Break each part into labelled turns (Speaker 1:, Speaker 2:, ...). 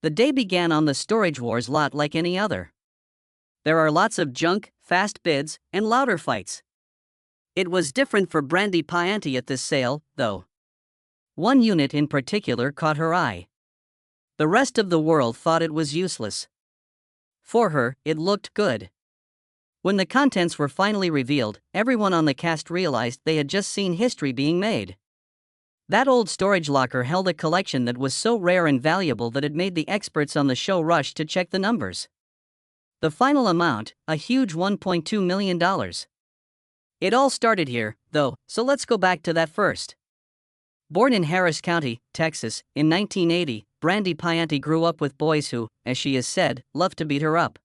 Speaker 1: The day began on the Storage Wars lot like any other. There are lots of junk, fast bids, and louder fights. It was different for Brandi Passante at this sale, though. One unit in particular caught her eye. The rest of the world thought it was useless. For her, it looked good. When the contents were finally revealed, everyone on the cast realized they had just seen history being made. That old storage locker held a collection that was so rare and valuable that it made the experts on the show rush to check the numbers. The final amount, a huge $1.2 million. It all started here, though, so let's go back to that first. Born in Harris County, Texas, in 1980, Brandi Passante grew up with boys who, as she has said, loved to beat her up.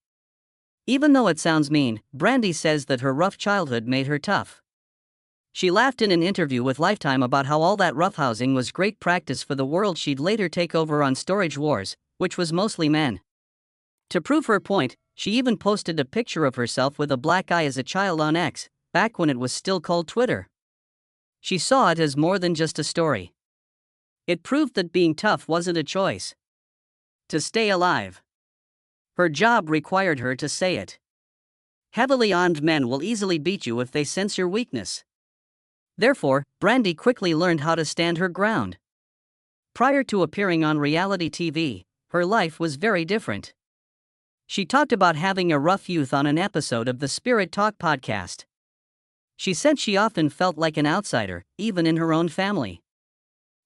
Speaker 1: Even though it sounds mean, Brandi says that her rough childhood made her tough. She laughed in an interview with Lifetime about how all that roughhousing was great practice for the world she'd later take over on Storage Wars, which was mostly men. To prove her point, she even posted a picture of herself with a black eye as a child on X, back when it was still called Twitter. She saw it as more than just a story. It proved that being tough wasn't a choice. To stay alive. Her job required her to say it. Heavily armed men will easily beat you if they sense your weakness. Therefore, Brandi quickly learned how to stand her ground. Prior to appearing on reality TV, her life was very different. She talked about having a rough youth on an episode of the Spirit Talk podcast. She said she often felt like an outsider, even in her own family.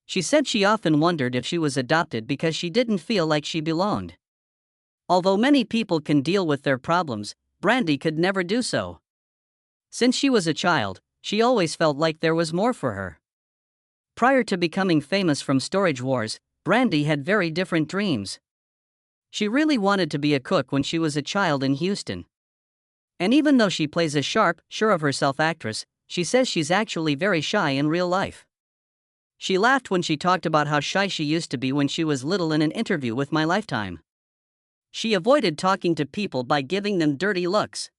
Speaker 1: She said she often wondered if she was adopted because she didn't feel like she belonged. Although many people can deal with their problems, Brandi could never do so. Since she was a child, she always felt like there was more for her. Prior to becoming famous from Storage Wars, Brandi had very different dreams. She really wanted to be a cook when she was a child in Houston. And even though she plays a sharp, sure-of-herself actress, she says she's actually very shy in real life. She laughed when she talked about how shy she used to be when she was little in an interview with My Lifetime. She avoided talking to people by giving them dirty looks.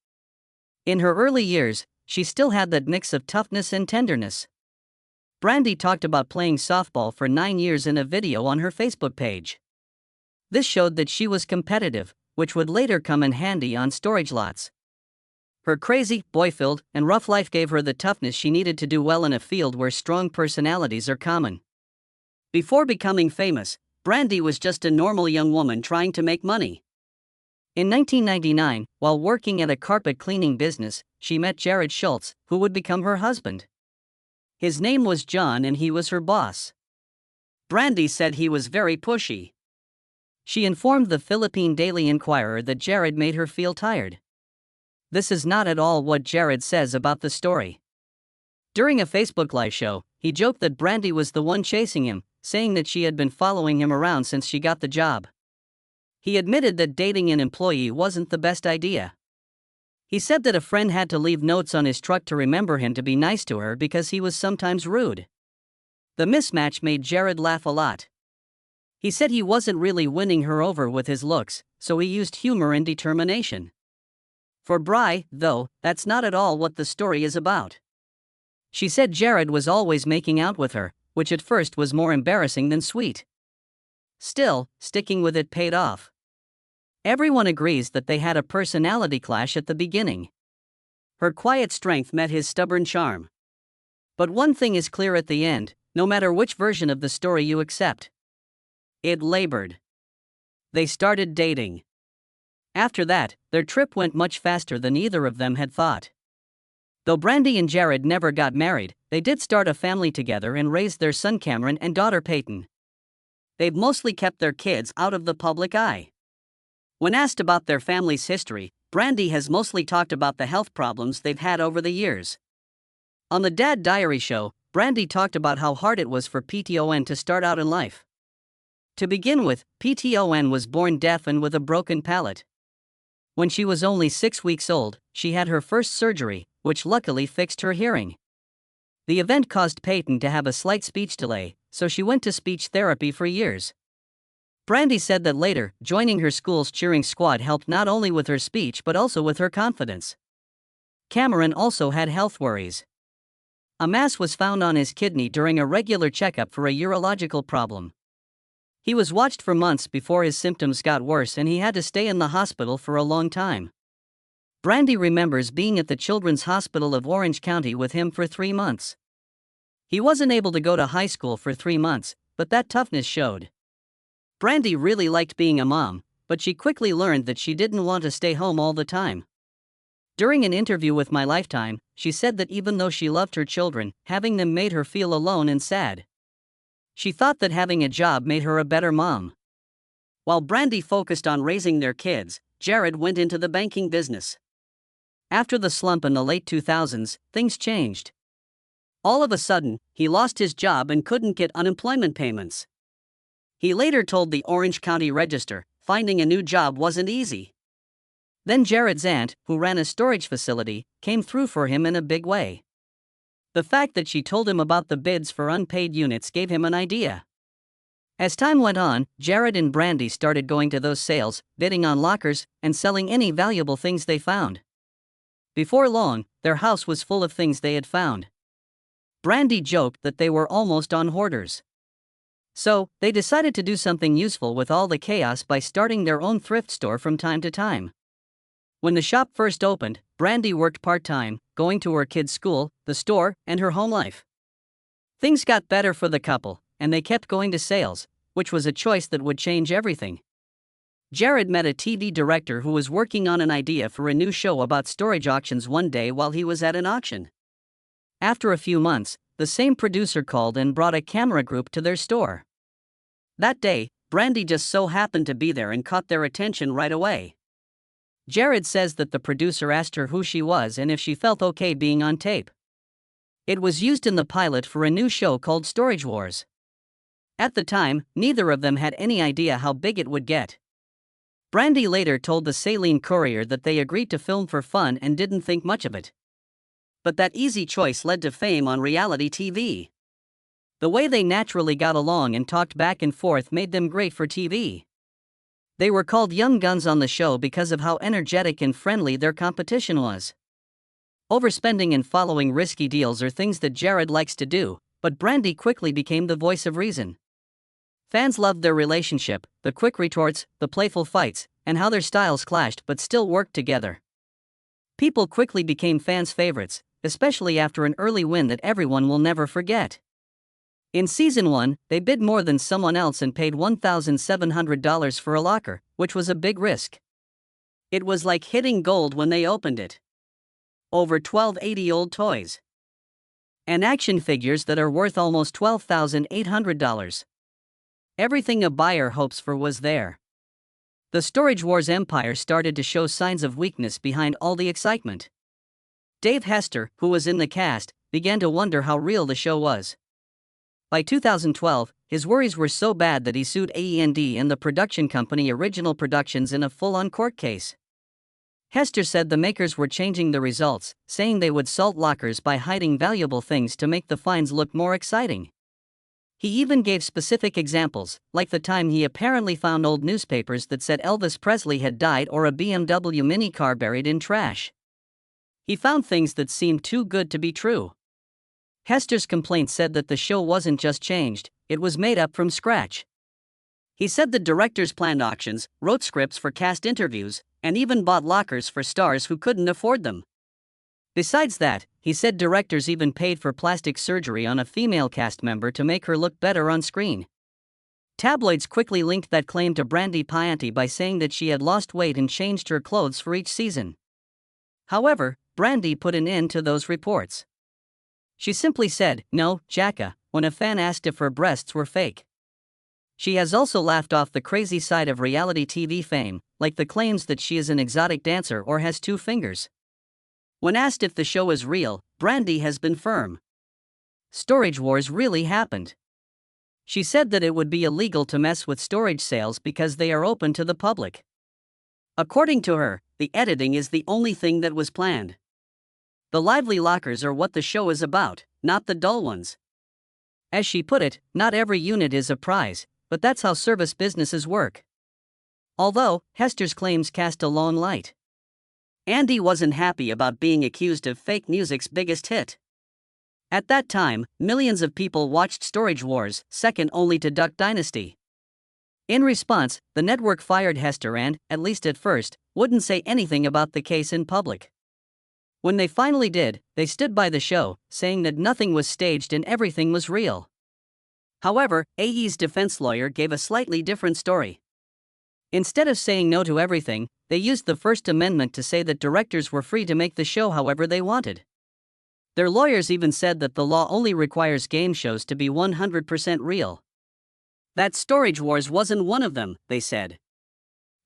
Speaker 1: In her early years, she still had that mix of toughness and tenderness. Brandi talked about playing softball for 9 years in a video on her Facebook page. This showed that she was competitive, which would later come in handy on storage lots. Her crazy, boy-filled, and rough life gave her the toughness she needed to do well in a field where strong personalities are common. Before becoming famous, Brandi was just a normal young woman trying to make money. In 1999, while working at a carpet cleaning business, she met Jared Schultz, who would become her husband. His name was John and he was her boss. Brandi said he was very pushy. She informed the Philippine Daily Inquirer that Jared made her feel tired. This is not at all what Jared says about the story. During a Facebook Live show, he joked that Brandi was the one chasing him, saying that she had been following him around since she got the job. He admitted that dating an employee wasn't the best idea. He said that a friend had to leave notes on his truck to remember him to be nice to her because he was sometimes rude. The mismatch made Jared laugh a lot. He said he wasn't really winning her over with his looks, so he used humor and determination. For Bri, though, that's not at all what the story is about. She said Jared was always making out with her, which at first was more embarrassing than sweet. Still, sticking with it paid off. Everyone agrees that they had a personality clash at the beginning. Her quiet strength met his stubborn charm. But one thing is clear at the end, no matter which version of the story you accept. It labored. They started dating. After that, their trip went much faster than either of them had thought. Though Brandi and Jared never got married, they did start a family together and raised their son Cameron and daughter Peyton. They've mostly kept their kids out of the public eye. When asked about their family's history, Brandi has mostly talked about the health problems they've had over the years. On the Dad Diary show, Brandi talked about how hard it was for PTON to start out in life. To begin with, PTON was born deaf and with a broken palate. When she was only 6 weeks old, she had her first surgery, which luckily fixed her hearing. The event caused Peyton to have a slight speech delay, so she went to speech therapy for years. Brandi said that later, joining her school's cheering squad helped not only with her speech but also with her confidence. Cameron also had health worries. A mass was found on his kidney during a regular checkup for a urological problem. He was watched for months before his symptoms got worse and he had to stay in the hospital for a long time. Brandi remembers being at the Children's Hospital of Orange County with him for 3 months. He wasn't able to go to high school for 3 months, but that toughness showed. Brandi really liked being a mom, but she quickly learned that she didn't want to stay home all the time. During an interview with My Lifetime, she said that even though she loved her children, having them made her feel alone and sad. She thought that having a job made her a better mom. While Brandi focused on raising their kids, Jared went into the banking business. After the slump in the late 2000s, things changed. All of a sudden, he lost his job and couldn't get unemployment payments. He later told the Orange County Register, finding a new job wasn't easy. Then Jared's aunt, who ran a storage facility, came through for him in a big way. The fact that she told him about the bids for unpaid units gave him an idea. As time went on, Jared and Brandi started going to those sales, bidding on lockers, and selling any valuable things they found. Before long, their house was full of things they had found. Brandi joked that they were almost on hoarders. So, they decided to do something useful with all the chaos by starting their own thrift store from time to time. When the shop first opened, Brandi worked part-time, going to her kids' school, the store, and her home life. Things got better for the couple, and they kept going to sales, which was a choice that would change everything. Jared met a TV director who was working on an idea for a new show about storage auctions one day while he was at an auction. After a few months, the same producer called and brought a camera group to their store. That day, Brandi just so happened to be there and caught their attention right away. Jared says that the producer asked her who she was and if she felt okay being on tape. It was used in the pilot for a new show called Storage Wars. At the time, neither of them had any idea how big it would get. Brandi later told the Saline Courier that they agreed to film for fun and didn't think much of it. But that easy choice led to fame on reality TV. The way they naturally got along and talked back and forth made them great for TV. They were called young guns on the show because of how energetic and friendly their competition was. Overspending and following risky deals are things that Jared likes to do, but Brandi quickly became the voice of reason. Fans loved their relationship, the quick retorts, the playful fights, and how their styles clashed but still worked together. People quickly became fans' favorites, especially after an early win that everyone will never forget. In Season 1, they bid more than someone else and paid $1,700 for a locker, which was a big risk. It was like hitting gold when they opened it. Over 1280 old toys. And action figures that are worth almost $12,800. Everything a buyer hopes for was there. The Storage Wars empire started to show signs of weakness behind all the excitement. Dave Hester, who was in the cast, began to wonder how real the show was. By 2012, his worries were so bad that he sued AE&D and the production company Original Productions in a full-on court case. Hester said the makers were changing the results, saying they would salt lockers by hiding valuable things to make the finds look more exciting. He even gave specific examples, like the time he apparently found old newspapers that said Elvis Presley had died or a BMW minicar buried in trash. He found things that seemed too good to be true. Hester's complaint said that the show wasn't just changed, it was made up from scratch. He said the directors planned auctions, wrote scripts for cast interviews, and even bought lockers for stars who couldn't afford them. Besides that, he said directors even paid for plastic surgery on a female cast member to make her look better on screen. Tabloids quickly linked that claim to Brandi Passante by saying that she had lost weight and changed her clothes for each season. However, Brandi put an end to those reports. She simply said, "No, Jacka," when a fan asked if her breasts were fake. She has also laughed off the crazy side of reality TV fame, like the claims that she is an exotic dancer or has 2 fingers. When asked if the show is real, Brandi has been firm. Storage Wars really happened. She said that it would be illegal to mess with storage sales because they are open to the public. According to her, the editing is the only thing that was planned. The lively lockers are what the show is about, not the dull ones. As she put it, not every unit is a prize, but that's how service businesses work. Although, Hester's claims cast a lone light. Andy wasn't happy about being accused of fake music's biggest hit. At that time, millions of people watched Storage Wars, second only to Duck Dynasty. In response, the network fired Hester and, at least at first, wouldn't say anything about the case in public. When they finally did, they stood by the show, saying that nothing was staged and everything was real. However, AE's defense lawyer gave a slightly different story. Instead of saying no to everything, they used the First Amendment to say that directors were free to make the show however they wanted. Their lawyers even said that the law only requires game shows to be 100% real. That Storage Wars wasn't one of them, they said.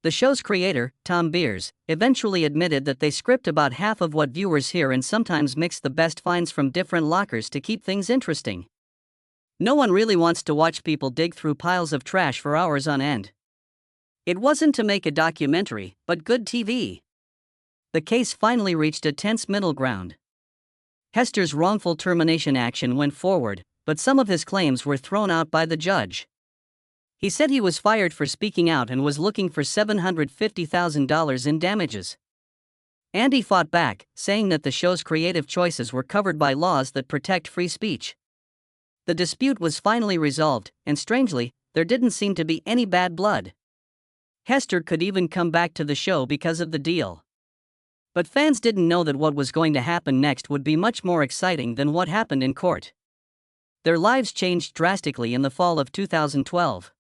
Speaker 1: The show's creator, Tom Beers, eventually admitted that they script about half of what viewers hear and sometimes mix the best finds from different lockers to keep things interesting. No one really wants to watch people dig through piles of trash for hours on end. It wasn't to make a documentary, but good TV. The case finally reached a tense middle ground. Hester's wrongful termination action went forward, but some of his claims were thrown out by the judge. He said he was fired for speaking out and was looking for $750,000 in damages. Andy fought back, saying that the show's creative choices were covered by laws that protect free speech. The dispute was finally resolved, and strangely, there didn't seem to be any bad blood. Hester could even come back to the show because of the deal. But fans didn't know that what was going to happen next would be much more exciting than what happened in court. Their lives changed drastically in the fall of 2012.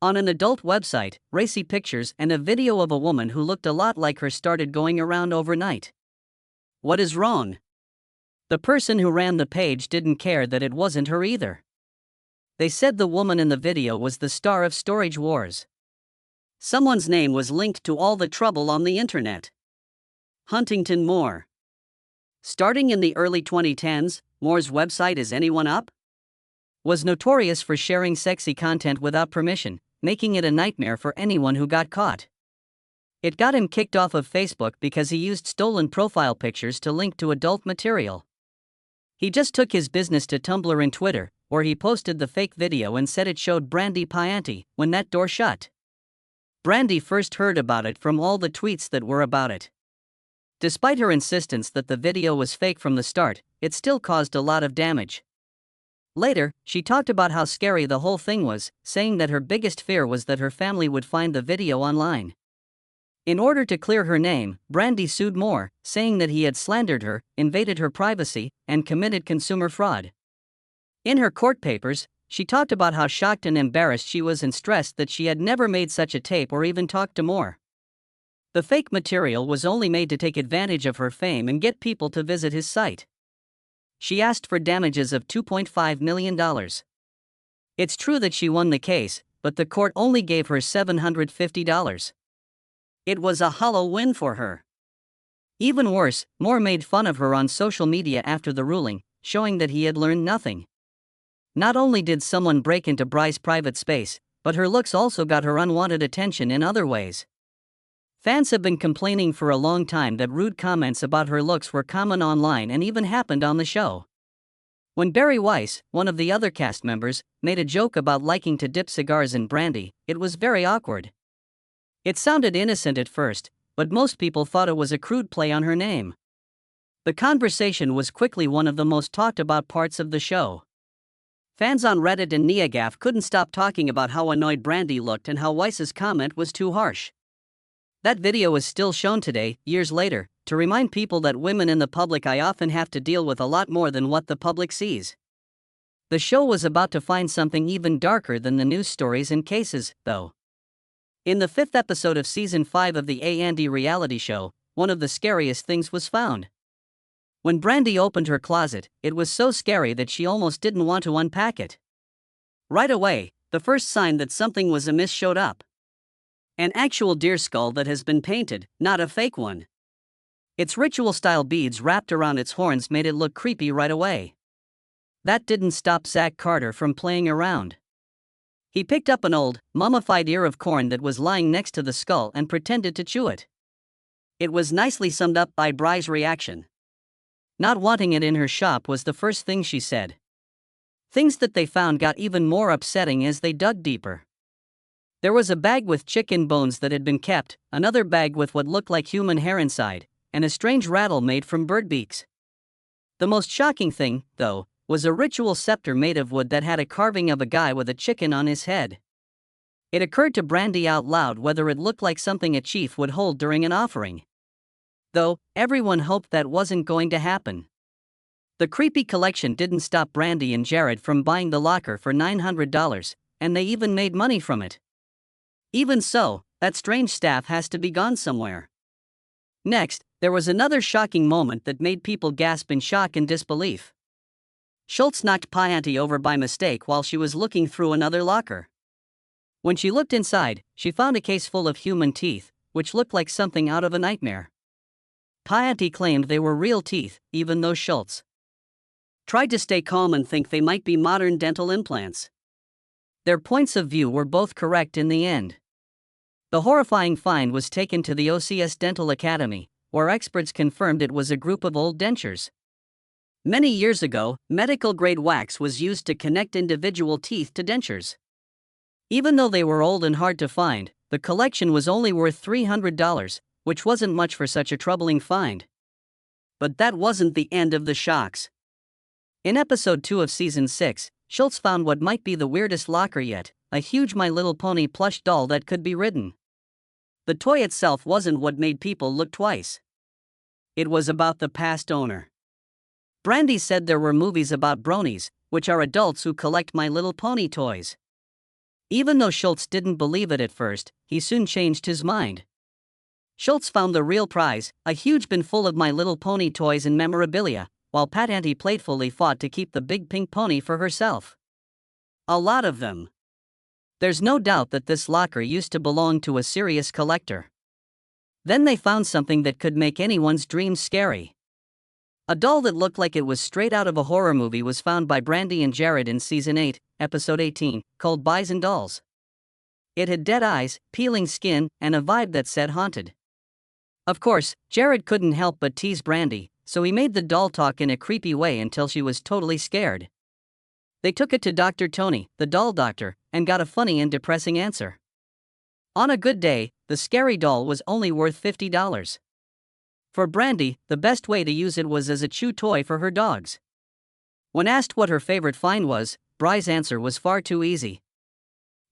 Speaker 1: On an adult website, racy pictures and a video of a woman who looked a lot like her started going around overnight. What is wrong? The person who ran the page didn't care that it wasn't her either. They said the woman in the video was the star of Storage Wars. Someone's name was linked to all the trouble on the internet. Huntington Moore. Starting in the early 2010s, Moore's website Is Anyone Up? Was notorious for sharing sexy content without permission, making it a nightmare for anyone who got caught. It got him kicked off of Facebook because he used stolen profile pictures to link to adult material. He just took his business to Tumblr and Twitter, where he posted the fake video and said it showed Brandi Passante when that door shut. Brandi first heard about it from all the tweets that were about it. Despite her insistence that the video was fake from the start, it still caused a lot of damage. Later, she talked about how scary the whole thing was, saying that her biggest fear was that her family would find the video online. In order to clear her name, Brandi sued Moore, saying that he had slandered her, invaded her privacy, and committed consumer fraud. In her court papers, she talked about how shocked and embarrassed she was and stressed that she had never made such a tape or even talked to Moore. The fake material was only made to take advantage of her fame and get people to visit his site. She asked for damages of $2.5 million. It's true that she won the case, but the court only gave her $750. It was a hollow win for her. Even worse, Moore made fun of her on social media after the ruling, showing that he had learned nothing. Not only did someone break into Bry's private space, but her looks also got her unwanted attention in other ways. Fans have been complaining for a long time that rude comments about her looks were common online and even happened on the show. When Barry Weiss, one of the other cast members, made a joke about liking to dip cigars in brandy, it was very awkward. It sounded innocent at first, but most people thought it was a crude play on her name. The conversation was quickly one of the most talked about parts of the show. Fans on Reddit and NeoGAF couldn't stop talking about how annoyed Brandi looked and how Weiss's comment was too harsh. That video is still shown today, years later, to remind people that women in the public eye often have to deal with a lot more than what the public sees. The show was about to find something even darker than the news stories and cases, though. In the 5th episode of Season 5 of the A&E reality show, one of the scariest things was found. When Brandi opened her closet, it was so scary that she almost didn't want to unpack it. Right away, the first sign that something was amiss showed up. An actual deer skull that has been painted, not a fake one. Its ritual-style beads wrapped around its horns made it look creepy right away. That didn't stop Zach Carter from playing around. He picked up an old, mummified ear of corn that was lying next to the skull and pretended to chew it. It was nicely summed up by Bry's reaction. Not wanting it in her shop was the first thing she said. Things that they found got even more upsetting as they dug deeper. There was a bag with chicken bones that had been kept, another bag with what looked like human hair inside, and a strange rattle made from bird beaks. The most shocking thing, though, was a ritual scepter made of wood that had a carving of a guy with a chicken on his head. It occurred to Brandi out loud whether it looked like something a chief would hold during an offering. Though, everyone hoped that wasn't going to happen. The creepy collection didn't stop Brandi and Jared from buying the locker for $900, and they even made money from it. Even so, that strange staff has to be gone somewhere. Next, there was another shocking moment that made people gasp in shock and disbelief. Schultz knocked Passante over by mistake while she was looking through another locker. When she looked inside, she found a case full of human teeth, which looked like something out of a nightmare. Passante claimed they were real teeth, even though Schultz tried to stay calm and think they might be modern dental implants. Their points of view were both correct in the end. The horrifying find was taken to the OCS Dental Academy, where experts confirmed it was a group of old dentures. Many years ago, medical-grade wax was used to connect individual teeth to dentures. Even though they were old and hard to find, the collection was only worth $300, which wasn't much for such a troubling find. But that wasn't the end of the shocks. In episode 2 of season 6, Schultz found what might be the weirdest locker yet, a huge My Little Pony plush doll that could be ridden. The toy itself wasn't what made people look twice. It was about the past owner. Brandi said there were movies about bronies, which are adults who collect My Little Pony toys. Even though Schultz didn't believe it at first, he soon changed his mind. Schultz found the real prize, a huge bin full of My Little Pony toys and memorabilia, while Passante playfully fought to keep the big pink pony for herself. A lot of them. There's no doubt that this locker used to belong to a serious collector. Then they found something that could make anyone's dreams scary. A doll that looked like it was straight out of a horror movie was found by Brandi and Jared in season 8, episode 18, called Buys and Dolls. It had dead eyes, peeling skin, and a vibe that said haunted. Of course, Jared couldn't help but tease Brandi, so he made the doll talk in a creepy way until she was totally scared. They took it to Dr. Tony, the doll doctor, and got a funny and depressing answer. On a good day, the scary doll was only worth $50. For Brandi, the best way to use it was as a chew toy for her dogs. When asked what her favorite find was, Bry's answer was far too easy.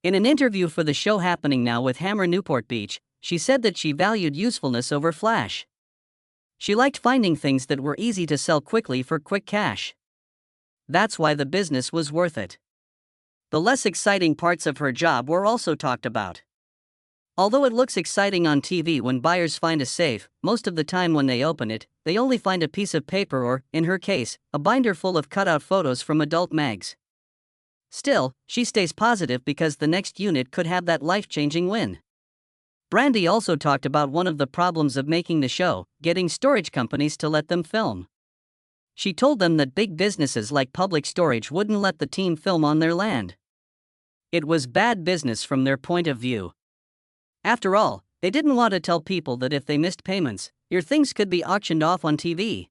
Speaker 1: In an interview for the show Happening Now with Hammer Newport Beach, she said that she valued usefulness over flash. She liked finding things that were easy to sell quickly for quick cash. That's why the business was worth it. The less exciting parts of her job were also talked about. Although it looks exciting on TV when buyers find a safe, most of the time when they open it, they only find a piece of paper or, in her case, a binder full of cutout photos from adult mags. Still, she stays positive because the next unit could have that life-changing win. Brandi also talked about one of the problems of making the show, getting storage companies to let them film. She told them that big businesses like Public Storage wouldn't let the team film on their land. It was bad business from their point of view. After all, they didn't want to tell people that if they missed payments, your things could be auctioned off on TV.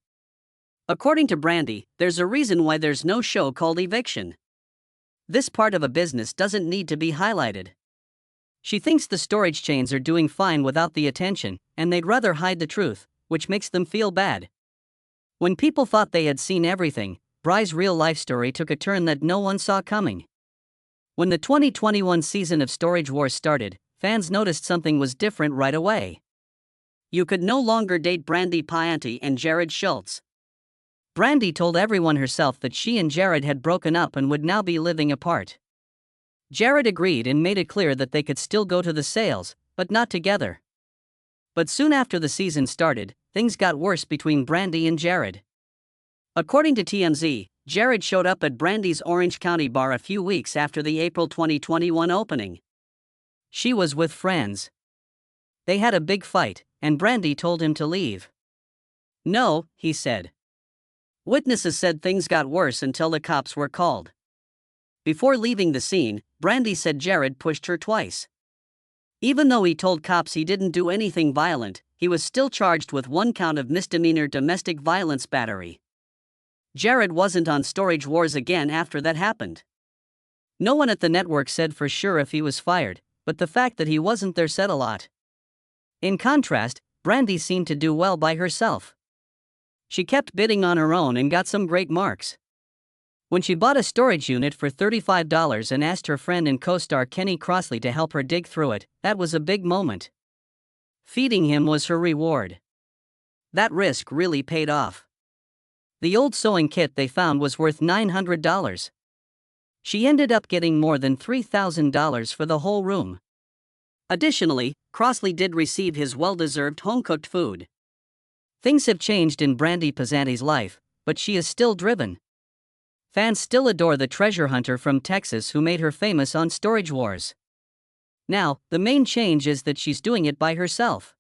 Speaker 1: According to Brandi, there's a reason why there's no show called Eviction. This part of a business doesn't need to be highlighted. She thinks the storage chains are doing fine without the attention, and they'd rather hide the truth, which makes them feel bad. When people thought they had seen everything, Bry's real-life story took a turn that no one saw coming. When the 2021 season of Storage Wars started, fans noticed something was different right away. You could no longer date Brandi Passante and Jared Schultz. Brandi told everyone herself that she and Jared had broken up and would now be living apart. Jared agreed and made it clear that they could still go to the sales, but not together. But soon after the season started, things got worse between Brandi and Jared. According to TMZ, Jared showed up at Brandi's Orange County bar a few weeks after the April 2021 opening. She was with friends. They had a big fight, and Brandi told him to leave. No, he said. Witnesses said things got worse until the cops were called. Before leaving the scene, Brandi said Jared pushed her twice. Even though he told cops he didn't do anything violent, he was still charged with 1 count of misdemeanor domestic violence battery. Jared wasn't on Storage Wars again after that happened. No one at the network said for sure if he was fired, but the fact that he wasn't there said a lot. In contrast, Brandi seemed to do well by herself. She kept bidding on her own and got some great marks. When she bought a storage unit for $35 and asked her friend and co-star Kenny Crossley to help her dig through it, that was a big moment. Feeding him was her reward. That risk really paid off. The old sewing kit they found was worth $900. She ended up getting more than $3,000 for the whole room. Additionally, Crossley did receive his well-deserved home-cooked food. Things have changed in Brandi Passante's life, but she is still driven. Fans still adore the treasure hunter from Texas who made her famous on Storage Wars. Now, the main change is that she's doing it by herself.